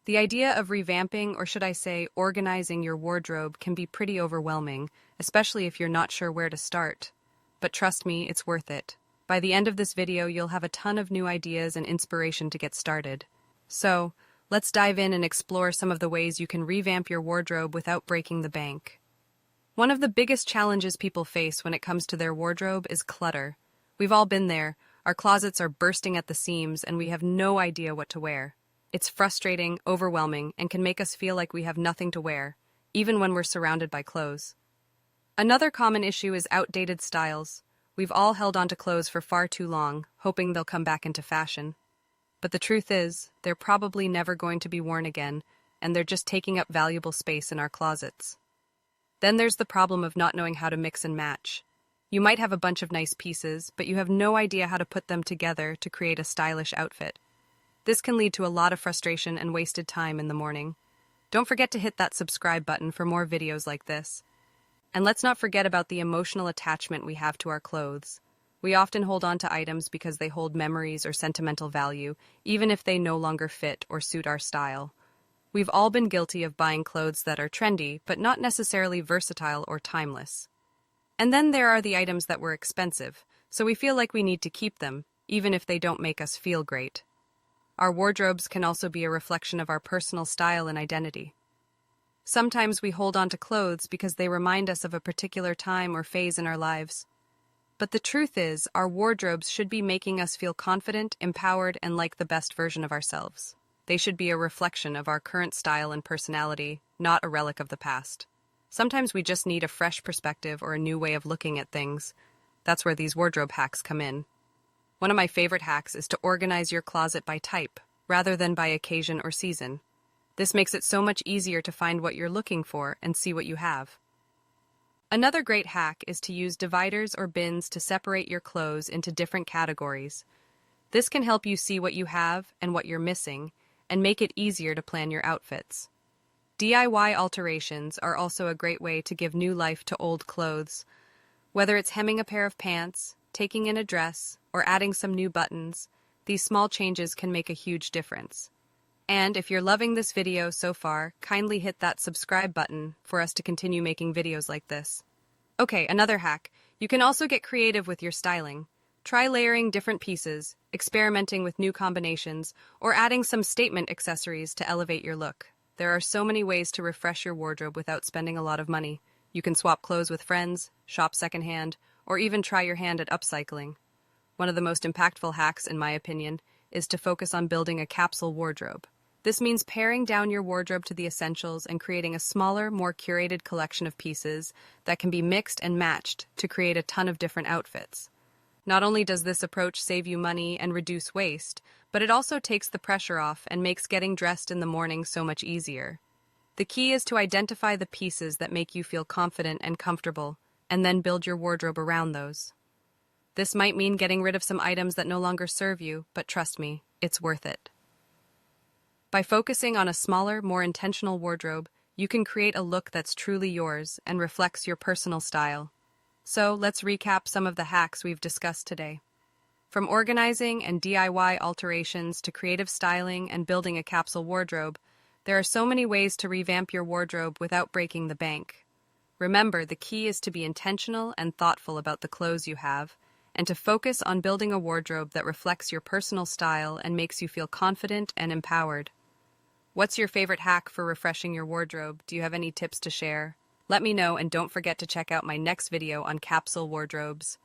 The idea of revamping, or should I say, organizing your wardrobe can be pretty overwhelming, especially if you're not sure where to start. But trust me, it's worth it. By the end of this video, you'll have a ton of new ideas and inspiration to get started. So, let's dive in and explore some of the ways you can revamp your wardrobe without breaking the bank. One of the biggest challenges people face when it comes to their wardrobe is clutter. We've all been there. Our closets are bursting at the seams and we have no idea what to wear. It's frustrating, overwhelming, and can make us feel like we have nothing to wear, even when we're surrounded by clothes. Another common issue is outdated styles. We've all held onto clothes for far too long, hoping they'll come back into fashion. But the truth is, they're probably never going to be worn again, and they're just taking up valuable space in our closets. Then there's the problem of not knowing how to mix and match. You might have a bunch of nice pieces, but you have no idea how to put them together to create a stylish outfit. This can lead to a lot of frustration and wasted time in the morning. Don't forget to hit that subscribe button for more videos like this. And let's not forget about the emotional attachment we have to our clothes. We often hold on to items because they hold memories or sentimental value, even if they no longer fit or suit our style. We've all been guilty of buying clothes that are trendy, but not necessarily versatile or timeless. And then there are the items that were expensive, so we feel like we need to keep them, even if they don't make us feel great. Our wardrobes can also be a reflection of our personal style and identity. Sometimes we hold on to clothes because they remind us of a particular time or phase in our lives. But the truth is, our wardrobes should be making us feel confident, empowered, and like the best version of ourselves. They should be a reflection of our current style and personality, not a relic of the past. Sometimes we just need a fresh perspective or a new way of looking at things. That's where these wardrobe hacks come in. One of my favorite hacks is to organize your closet by type, rather than by occasion or season. This makes it so much easier to find what you're looking for and see what you have. Another great hack is to use dividers or bins to separate your clothes into different categories. This can help you see what you have and what you're missing, and make it easier to plan your outfits. DIY alterations are also a great way to give new life to old clothes. Whether it's hemming a pair of pants, taking in a dress, or adding some new buttons, these small changes can make a huge difference. And if you're loving this video so far, kindly hit that subscribe button for us to continue making videos like this. Okay, another hack. You can also get creative with your styling. Try layering different pieces, experimenting with new combinations, or adding some statement accessories to elevate your look. There are so many ways to refresh your wardrobe without spending a lot of money. You can swap clothes with friends, shop secondhand, or even try your hand at upcycling. One of the most impactful hacks, in my opinion, is to focus on building a capsule wardrobe. This means paring down your wardrobe to the essentials and creating a smaller, more curated collection of pieces that can be mixed and matched to create a ton of different outfits. Not only does this approach save you money and reduce waste, but it also takes the pressure off and makes getting dressed in the morning so much easier. The key is to identify the pieces that make you feel confident and comfortable, and then build your wardrobe around those. This might mean getting rid of some items that no longer serve you, but trust me, it's worth it. By focusing on a smaller, more intentional wardrobe, you can create a look that's truly yours and reflects your personal style. So let's recap some of the hacks we've discussed today. From organizing and DIY alterations to creative styling and building a capsule wardrobe, there are so many ways to revamp your wardrobe without breaking the bank. Remember, the key is to be intentional and thoughtful about the clothes you have, and to focus on building a wardrobe that reflects your personal style and makes you feel confident and empowered. What's your favorite hack for refreshing your wardrobe? Do you have any tips to share? Let me know, and don't forget to check out my next video on capsule wardrobes.